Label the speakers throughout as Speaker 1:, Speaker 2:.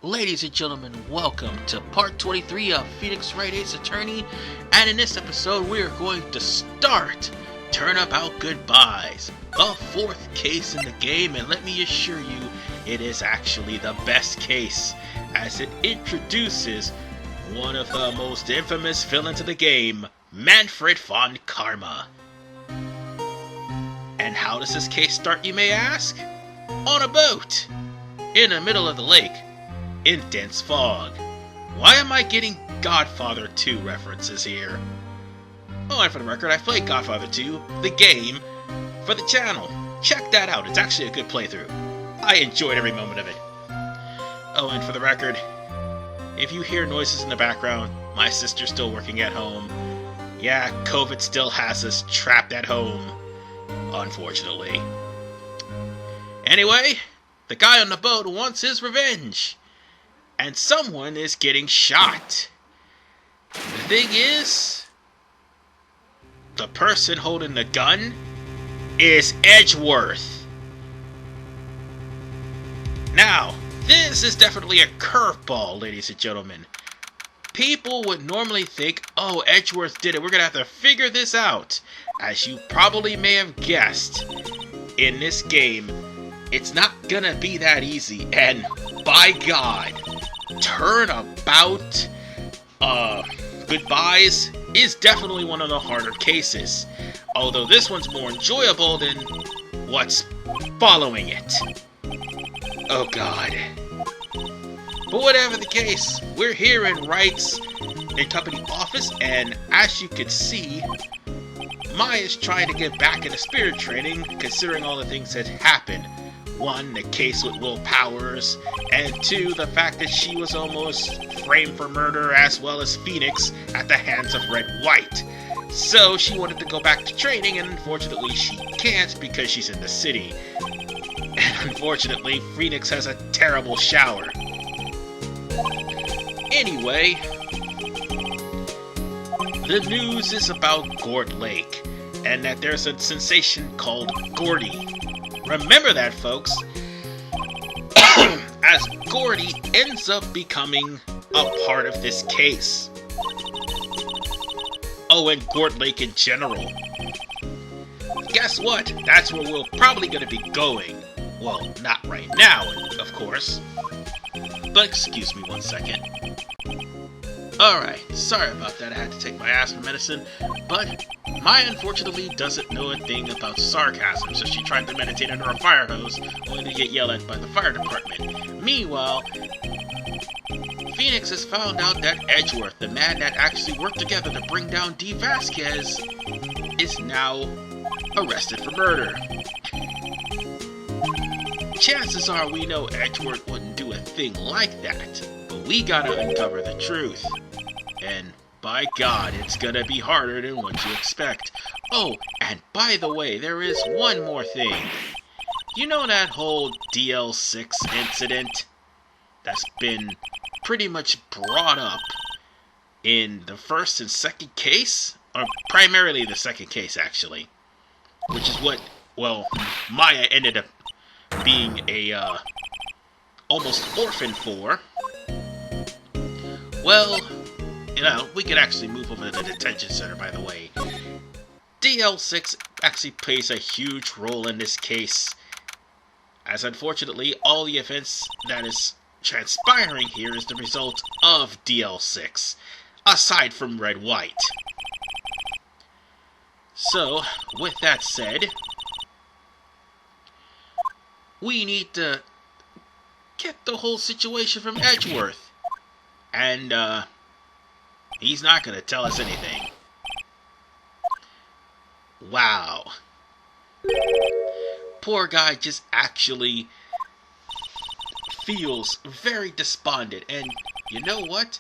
Speaker 1: Ladies and gentlemen, welcome to part 23 of Phoenix Wright's Attorney, and in this episode we are going to start Turnabout Goodbyes, the fourth case in the game, and let me assure you, it is actually the best case, as it introduces one of the most infamous villains of the game, Manfred von Karma. And how does this case start, you may ask? On a boat, in the middle of the lake, in dense fog. Why am I getting Godfather 2 references here? Oh, and for the record, I played Godfather 2, the game, for the channel. Check that out, it's actually a good playthrough. I enjoyed every moment of it. Oh, and for the record, if you hear noises in the background, my sister's still working at home. Yeah, COVID still has us trapped at home, unfortunately. Anyway, the guy on the boat wants his revenge. And someone is getting shot. The thing is, the person holding the gun is Edgeworth. Now, this is definitely a curveball, ladies and gentlemen. People would normally think, oh, Edgeworth did it, we're gonna have to figure this out. As you probably may have guessed, in this game, it's not gonna be that easy, and by God, Turnabout Goodbyes is definitely one of the harder cases, although this one's more enjoyable than what's following it. Oh God. But whatever the case, we're here in Wright's and Company office, and as you can see, Maya's trying to get back into spirit training, considering all the things that happened. One, the case with Will Powers, and two, the fact that she was almost framed for murder as well as Phoenix at the hands of Wright. So she wanted to go back to training, and unfortunately she can't because she's in the city. And unfortunately, Phoenix has a terrible shower. Anyway, the news is about Gord Lake, and that there's a sensation called Gordy. Remember that, folks, as Gordy ends up becoming a part of this case. Oh, and Gord Lake in general. Guess what? That's where we're probably going to be going. Well, not right now, of course. But excuse me one second. Alright, sorry about that, I had to take my asthma medicine, but Maya unfortunately doesn't know a thing about sarcasm, so she tried to meditate under a fire hose, only to get yelled at by the fire department. Meanwhile, Phoenix has found out that Edgeworth, the man that actually worked together to bring down D. Vasquez, is now arrested for murder. Chances are we know Edgeworth wouldn't do a thing like that, but we gotta uncover the truth. And by God, it's gonna be harder than what you expect. Oh, and by the way, there is one more thing. You know that whole DL6 incident that's been pretty much brought up in the first and second case? Or primarily the second case, actually. Which is what, well, Maya ended up being a, almost orphan for. Well, you know, we could actually move over to the detention center, by the way. DL6 actually plays a huge role in this case, as unfortunately all the events that is transpiring here is the result of DL6, aside from Wright. So, with that said, we need to get the whole situation from Edgeworth, and he's not going to tell us anything. Wow. Poor guy just actually feels very despondent. And you know what?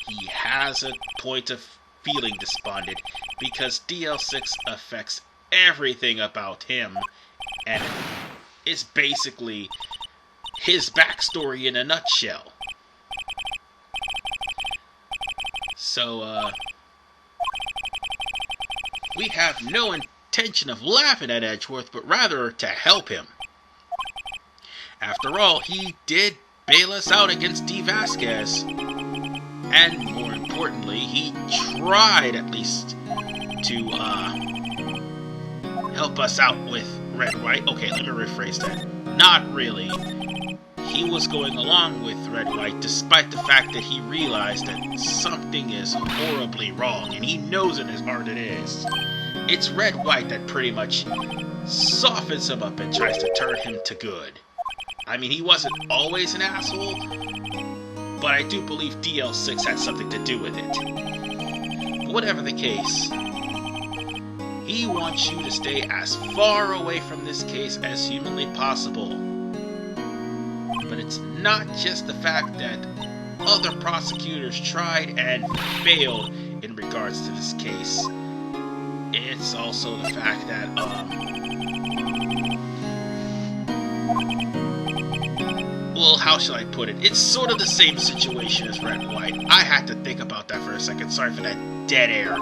Speaker 1: He has a point of feeling despondent because DL6 affects everything about him. And it's basically his backstory in a nutshell. So, we have no intention of laughing at Edgeworth, but rather to help him. After all, he did bail us out against D. Vasquez. And more importantly, he tried at least to help us out with Red White. Okay, let me rephrase that. Not really. He was going along with Red White despite the fact that he realized that something is horribly wrong, and he knows in his heart it is. It's Red White that pretty much softens him up and tries to turn him to good. I mean, he wasn't always an asshole, but I do believe DL6 had something to do with it. But whatever the case, he wants you to stay as far away from this case as humanly possible. But it's not just the fact that other prosecutors tried and failed in regards to this case. It's also the fact that, well, how shall I put it? It's sort of the same situation as Red White. I had to think about that for a second. Sorry for that dead air.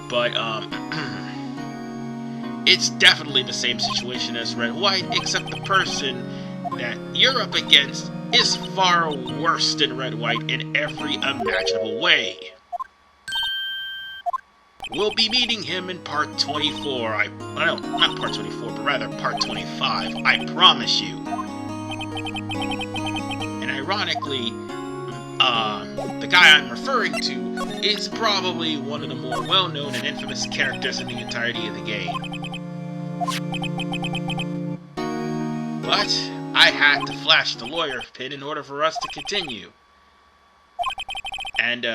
Speaker 1: But, it's definitely the same situation as Red White, except the person that you're up against is far worse than Red White in every imaginable way. We'll be meeting him in part 24. No, not part 24, but rather part 25. I promise you. And ironically, the guy I'm referring to is probably one of the more well-known and infamous characters in the entirety of the game. But I had to flash the lawyer pin in order for us to continue. And,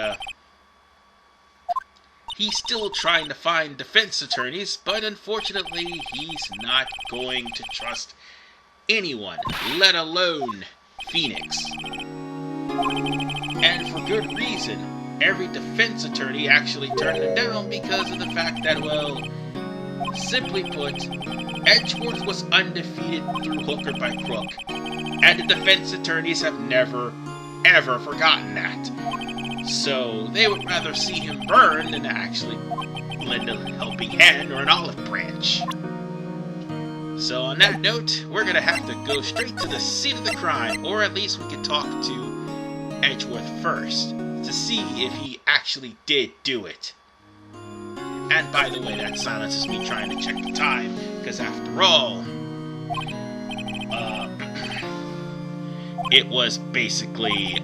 Speaker 1: he's still trying to find defense attorneys, but unfortunately, he's not going to trust anyone, let alone Phoenix. And for good reason. Every defense attorney actually turned him down because of the fact that, well, simply put, Edgeworth was undefeated through hook or by crook, and the defense attorneys have never, ever forgotten that. So they would rather see him burn than actually lend a helping hand or an olive branch. So on that note, we're gonna have to go straight to the scene of the crime, or at least we can talk to Edgeworth first, to see if he actually did do it. And by the way, that silences me trying to check the time, because after all, it was basically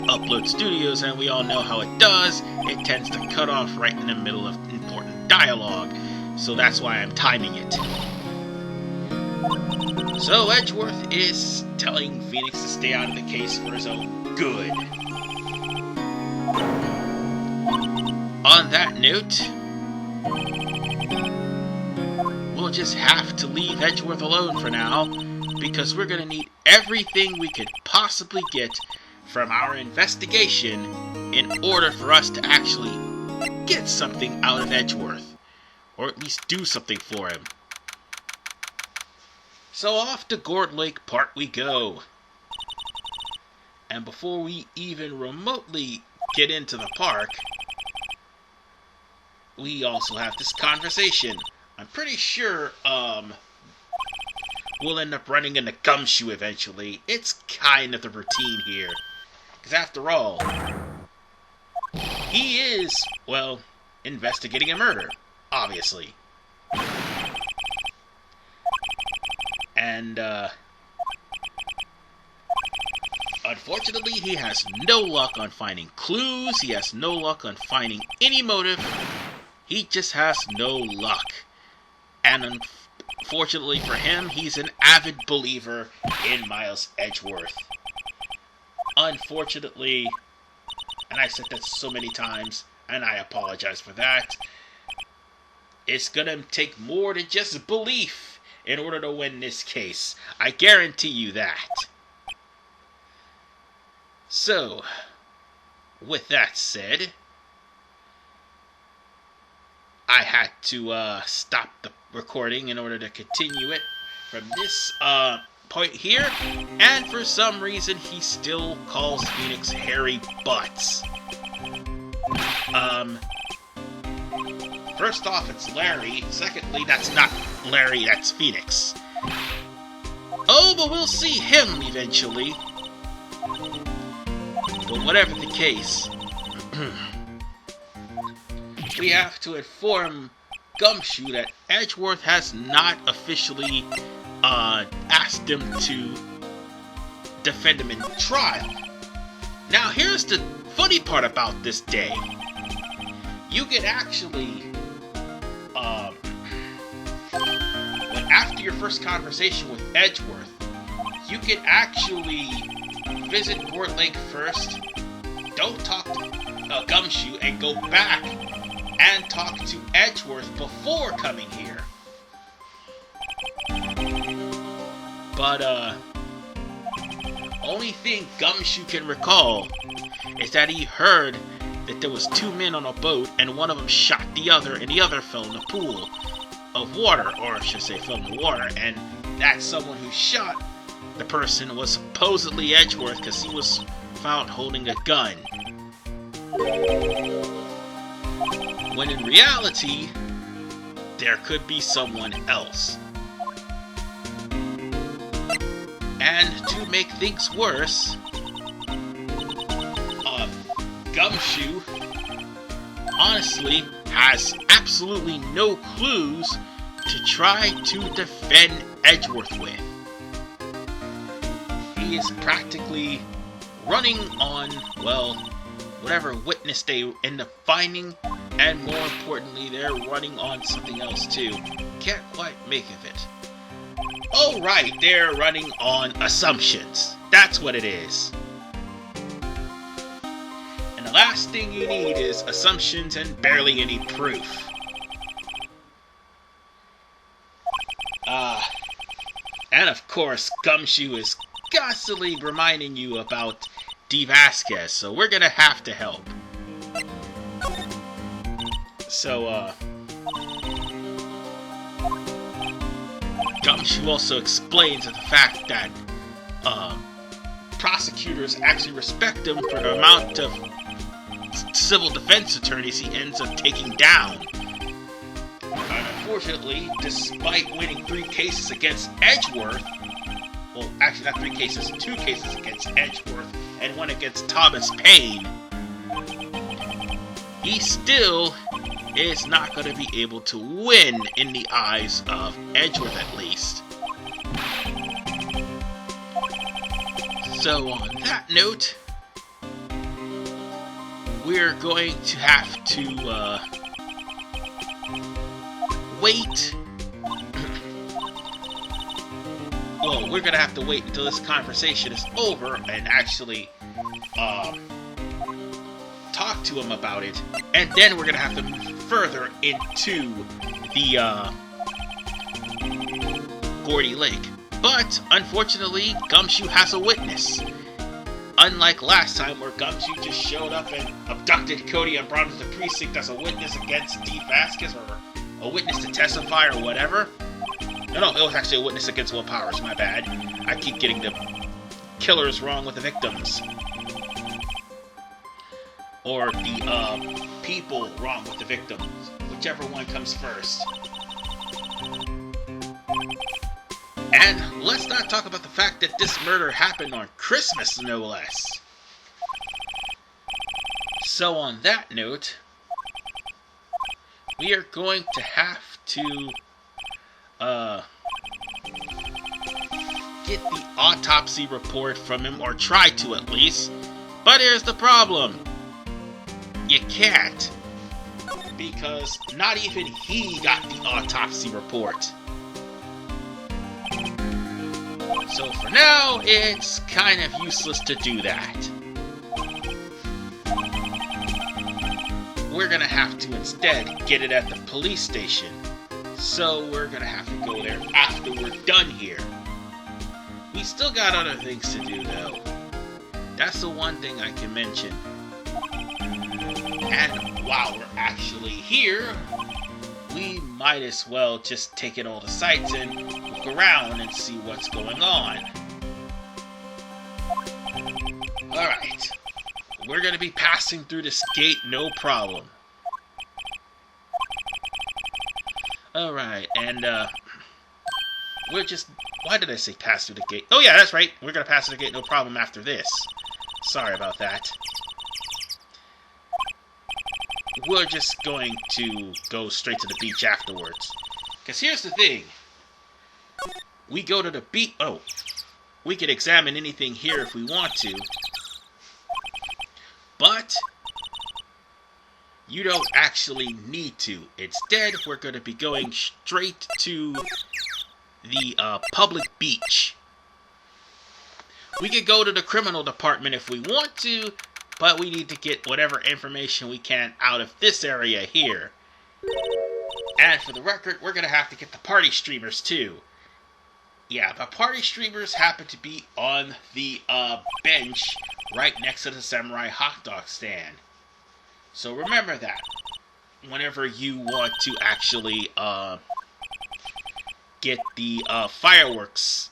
Speaker 1: Upload Studios, and we all know how it does. It tends to cut off right in the middle of important dialogue, so that's why I'm timing it. So Edgeworth is telling Phoenix to stay out of the case for his own good. On that note, we'll just have to leave Edgeworth alone for now, because we're going to need everything we could possibly get from our investigation in order for us to actually get something out of Edgeworth, or at least do something for him. So off to Gourd Lake Park we go. And before we even remotely get into the park, we also have this conversation. I'm pretty sure, we'll end up running into Gumshoe eventually. It's kind of the routine here. Because after all, he is, well, investigating a murder, obviously. And, unfortunately, he has no luck on finding clues. He has no luck on finding any motive. He just has no luck. And unfortunately for him, he's an avid believer in Miles Edgeworth. Unfortunately, and I said that so many times, and I apologize for that, it's gonna take more than just belief in order to win this case. I guarantee you that. So, with that said, I had to stop the recording in order to continue it from this point here, and for some reason he still calls Phoenix hairy butts. First off, it's Larry. Secondly, that's not Larry, that's Phoenix. Oh, but we'll see him eventually. But whatever the case, we have to inform Gumshoe that Edgeworth has not officially asked him to defend him in trial. Now, here's the funny part about this day. You can actually, when after your first conversation with Edgeworth, you can actually visit Gourd Lake first, don't talk to Gumshoe, and go back and talk to Edgeworth before coming here. But, only thing Gumshoe can recall is that he heard that there was 2 men on a boat, and one of them shot the other, and the other fell in the pool of water, or I should say fell in the water, and that someone who shot the person was supposedly Edgeworth because he was found holding a gun. When in reality, there could be someone else. And to make things worse, Gumshoe honestly has absolutely no clues to try to defend Edgeworth with. He is practically running on, well, whatever witness they end up finding, and more importantly, they're running on something else too. Can't quite make of it. Oh right, they're running on assumptions. That's what it is. And the last thing you need is assumptions and barely any proof. And of course, Gumshoe is constantly reminding you about D. Vasquez, so we're gonna have to help. So, Gumshoe also explains the fact that prosecutors actually respect him for the amount of civil defense attorneys he ends up taking down. Unfortunately, despite winning 3 cases against Edgeworth, well, actually not 3 cases, 2 cases against Edgeworth, and 1 against Thomas Paine, he still is not going to be able to win in the eyes of Edgeworth, at least. So on that note, we're going to have to wait. Well, we're going to have to wait until this conversation is over and actually talk to him about it, and then we're going to have to move further into the Gordy Lake. But, unfortunately, Gumshoe has a witness. Unlike last time, where Gumshoe just showed up and abducted Cody and brought him to the precinct as a witness against Steve Vasquez, or a witness to testify, or whatever. No, it was actually a witness against Will Powers, my bad. I keep getting the killers wrong with the victims. Or the, people wrong with the victims. Whichever one comes first. And let's not talk about the fact that this murder happened on Christmas, no less. So on that note, we are going to have to get the autopsy report from him, or try to at least. But here's the problem. You can't. Because not even he got the autopsy report. So for now, it's kind of useless to do that. We're gonna have to instead get it at the police station. So we're gonna have to go there after we're done here. We still got other things to do though. That's the one thing I can mention. And while we're actually here, we might as well just take in all the sights and look around and see what's going on. Alright, we're going to be passing through this gate, no problem. Alright, and we're just Why did I say pass through the gate? Oh yeah, that's right. We're gonna pass through the gate, no problem after this. Sorry about that. We're just going to go straight to the beach afterwards. Because here's the thing. We go to the beach... Oh. We can examine anything here if we want to. But you don't actually need to. Instead, we're going to be going straight to the public beach. We could go to the criminal department if we want to, but we need to get whatever information we can out of this area here. And for the record, we're going to have to get the party streamers too. Yeah, the party streamers happen to be on the bench right next to the samurai hot dog stand. So remember that whenever you want to actually get the fireworks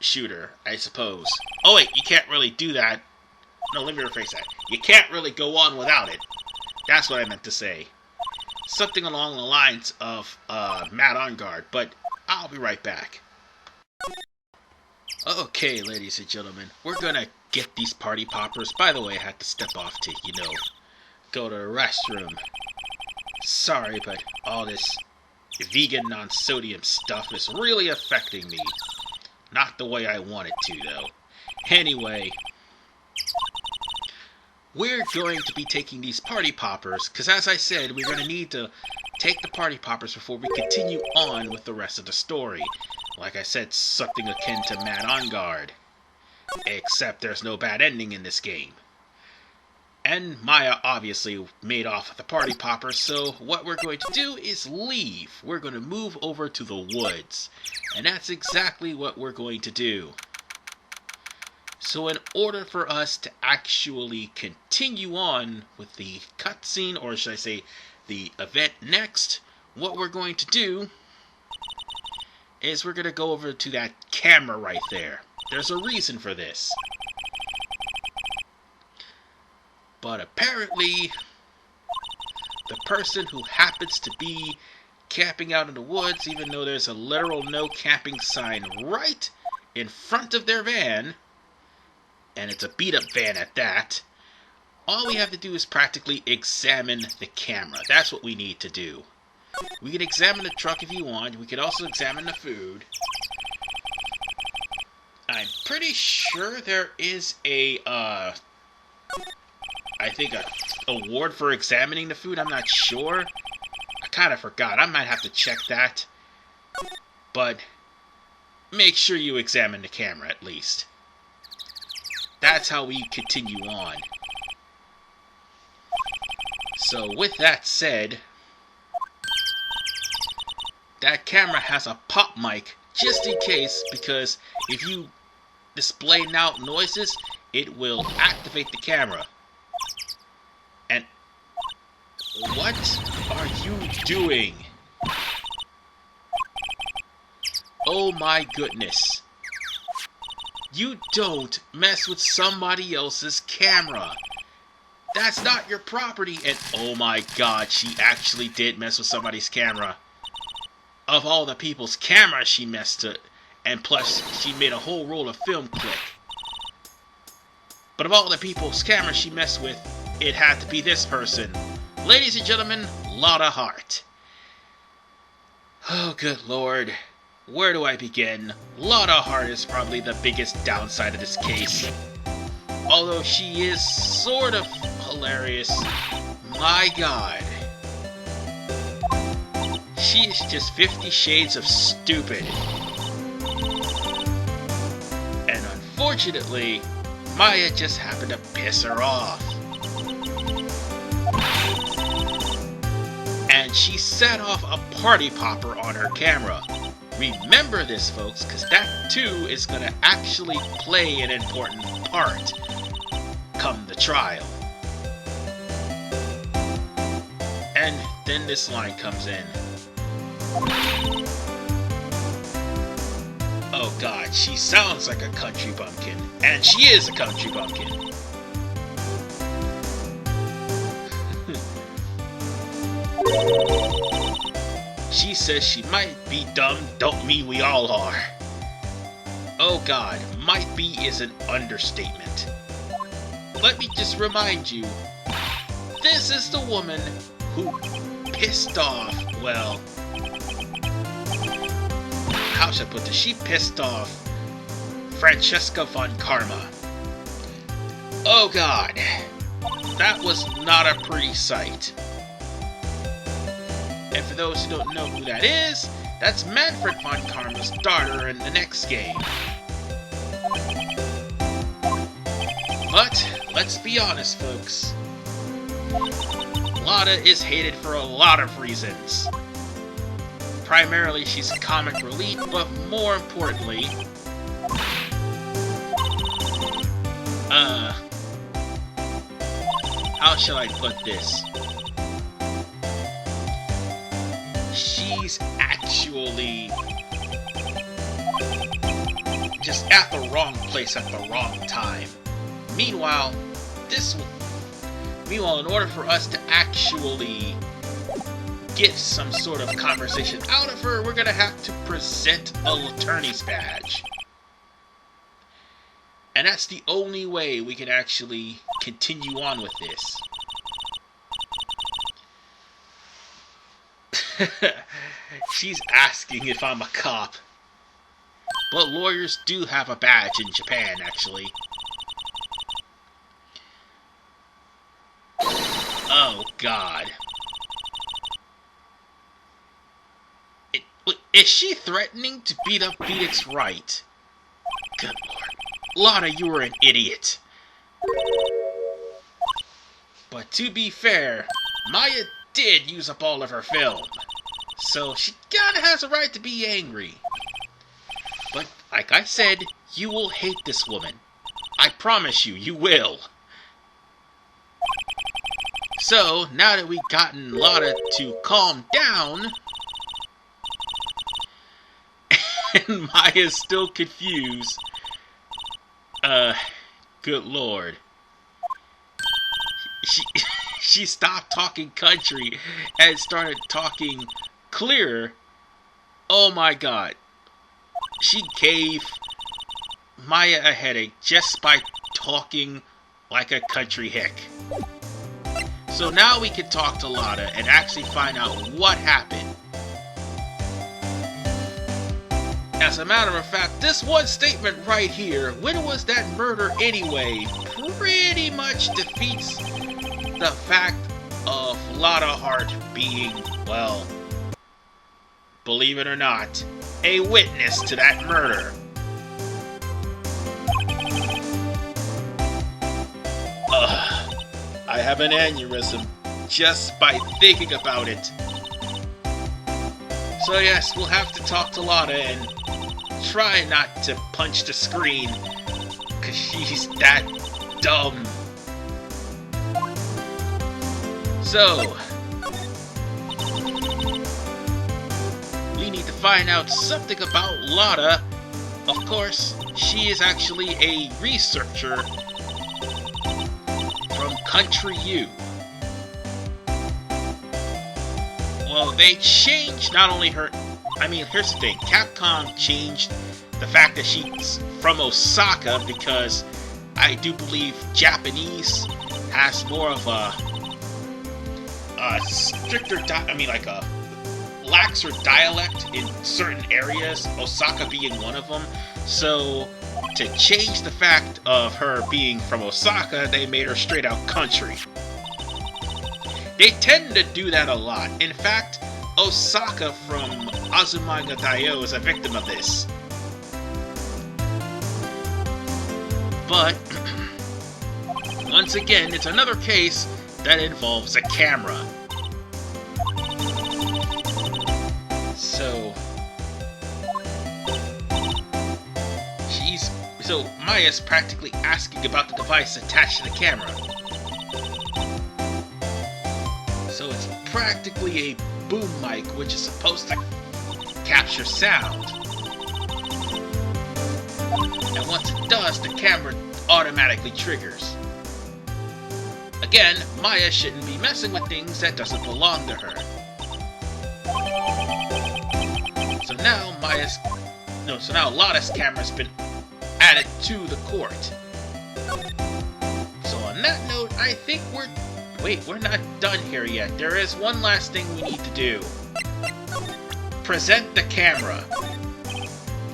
Speaker 1: shooter, I suppose. Oh wait, you can't really do that. No, let me rephrase that. You can't really go on without it. That's what I meant to say. Something along the lines of Matt on guard, but I'll be right back. Okay, ladies and gentlemen, we're gonna get these party poppers. By the way, I had to step off to, go to the restroom. Sorry, but all this vegan non-sodium stuff is really affecting me. Not the way I want it to, though. Anyway, we're going to be taking these party poppers, because as I said, we're going to need to take the party poppers before we continue on with the rest of the story. Like I said, something akin to Mad on Guard. Except there's no bad ending in this game. And Maya obviously made off with the party poppers, so what we're going to do is leave. We're going to move over to the woods. And that's exactly what we're going to do. So in order for us to actually continue on with the cutscene, or should I say the event next, what we're going to do is we're going to go over to that camera right there. There's a reason for this. But apparently, the person who happens to be camping out in the woods, even though there's a literal no camping sign right in front of their van, and it's a beat-up van at that, all we have to do is practically examine the camera. That's what we need to do. We can examine the truck if you want. We could also examine the food. I'm pretty sure there is a, I think a award for examining the food. I'm not sure. I kind of forgot. I might have to check that. But make sure you examine the camera at least. That's how we continue on. So with that said, that camera has a pop mic just in case, because if you display loud noises, it will activate the camera. And what are you doing? Oh my goodness. You don't mess with somebody else's camera. That's not your property. And oh my god, she actually did mess with somebody's camera. Of all the people's cameras she messed with, and plus she made a whole roll of film click. But of all the people's cameras she messed with, it had to be this person. Ladies and gentlemen, Lotta Hart. Oh good lord. Where do I begin? Lotta Hart is probably the biggest downside of this case. Although she is sort of hilarious. My god. She is just 50 shades of stupid. And unfortunately, Maya just happened to piss her off. And she set off a party popper on her camera. Remember this, folks, because that too is going to actually play an important part come the trial. And then this line comes in. Oh god, she sounds like a country bumpkin. And she is a country bumpkin. She says she might be dumb, don't mean we all are. oh god, might be is an understatement. Let me just remind you, this is the woman who pissed off, well, how should I put this? She pissed off Francesca von Karma. Oh god, that was not a pretty sight. And for those who don't know who that is, that's Manfred von Karma's daughter in the next game. But, let's be honest folks, Lotta is hated for a lot of reasons. Primarily she's comic relief, but more importantly, how shall I put this? She's actually just at the wrong place at the wrong time. Meanwhile, in order for us to actually get some sort of conversation out of her, we're gonna have to present an attorney's badge. And that's the only way we can actually continue on with this. She's asking if I'm a cop. But lawyers do have a badge in Japan, actually. Oh, God. Is she threatening to beat up Phoenix Wright? Good lord. Lotta, you were an idiot. But to be fair, Maya did use up all of her film. So she kinda has a right to be angry. But, like I said, you will hate this woman. I promise you, you will. So, now that we've gotten Lotta to calm down, and Maya's still confused, good lord. She stopped talking country and started talking clearer. Oh my god. She gave Maya a headache just by talking like a country hick. So now we can talk to Lotta and actually find out what happened. As a matter of fact, this one statement right here, when was that murder anyway, pretty much defeats the fact of Lotta Hart being, well, believe it or not, a witness to that murder. I have an aneurysm just by thinking about it. So yes, we'll have to talk to Lotta and try not to punch the screen, cause she's that dumb. So, we need to find out something about Lotta. Of course, she is actually a researcher from Country U. Well, they changed not only her... I mean, here's the thing. Capcom changed the fact that she's from Osaka because I do believe Japanese has more of a stricter... like a laxer dialect in certain areas, Osaka being one of them. So, to change the fact of her being from Osaka, they made her straight out country. They tend to do that a lot. In fact, Osaka from Azumanga Daioh is a victim of this. But, once again, it's another case that involves a camera. So Maya's practically asking about the device attached to the camera. So it's practically a boom mic which is supposed to capture sound. And once it does, the camera automatically triggers. Again, Maya shouldn't be messing with things that doesn't belong to her. So now Lotta's camera's been added to the court. So on that note, I think we're not done here yet. There is one last thing we need to do. Present the camera.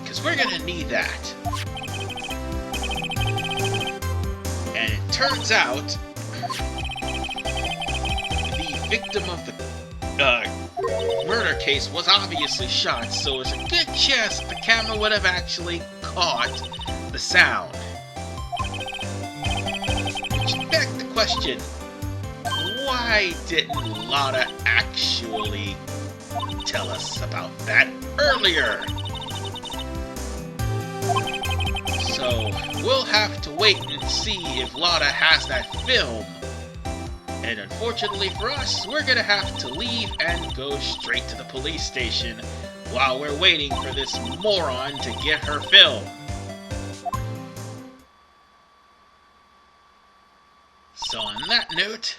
Speaker 1: Because we're gonna need that. And it turns out, the victim of the murder case was obviously shot, so it's a good chance the camera would have actually caught the sound. Which begs the question, why didn't Lotta actually tell us about that earlier? So we'll have to wait and see if Lotta has that film. And unfortunately for us, we're gonna have to leave and go straight to the police station while we're waiting for this moron to get her film. So on that note,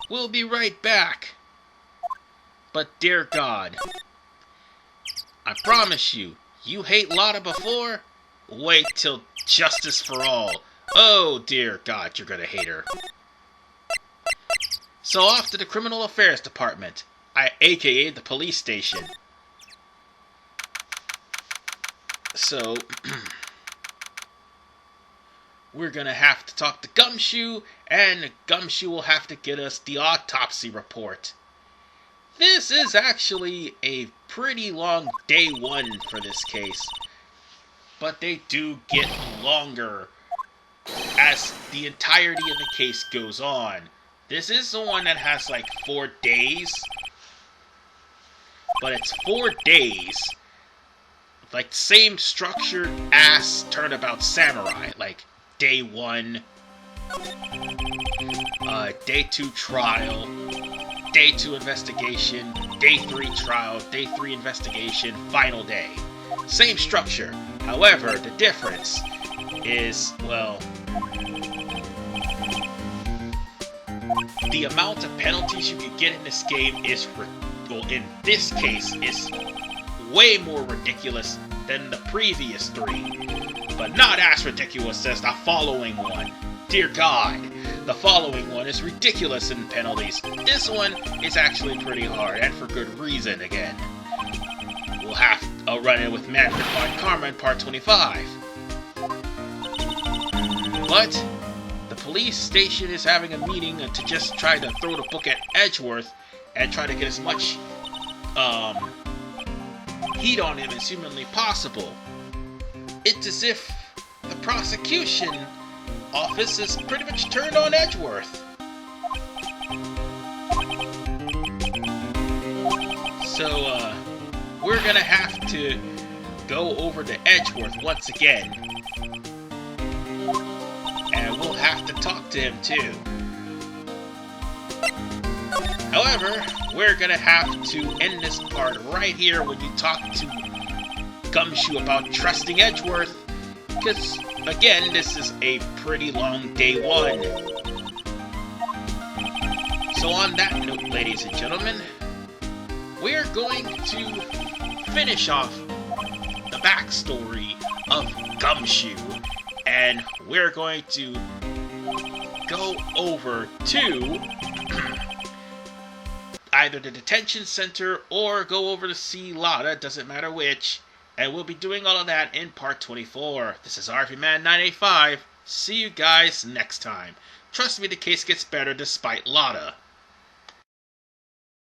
Speaker 1: we'll be right back. But dear God, I promise you, you hate Lotta before? Wait till Justice for All. Oh dear God, you're gonna hate her. So off to the Criminal Affairs Department, aka the police station. So, we're gonna have to talk to Gumshoe, and Gumshoe will have to get us the autopsy report. This is actually a pretty long day one for this case, but they do get longer as the entirety of the case goes on. This is the one that has like 4 days, but it's 4 days, like same structure as Turnabout Samurai, like day 1, day 2 trial, day 2 investigation, day 3 trial, day 3 investigation, final day. Same structure. However, the difference is, well, the amount of penalties you can get in this game is, well, in this case, is way more ridiculous than the previous 3, but not as ridiculous as the following one. Dear God, the following one is ridiculous in penalties. This one is actually pretty hard, and for good reason again. We'll have to run in with Manfred von Karma in part 25. But the police station is having a meeting to just try to throw the book at Edgeworth and try to get as much heat on him as humanly possible. It's as if the prosecution office is pretty much turned on Edgeworth. So, we're gonna have to go over to Edgeworth once again. And we'll have to talk to him too. However, we're gonna have to end this part right here when you talk to Gumshoe about trusting Edgeworth, because, again, this is a pretty long day 1. So on that note, ladies and gentlemen, we're going to finish off the backstory of Gumshoe, and we're going to go over to either the detention center or go over to see Lotta, doesn't matter which, and we'll be doing all of that in part 24. This is RVMan985. See you guys next time. Trust me, the case gets better despite Lotta.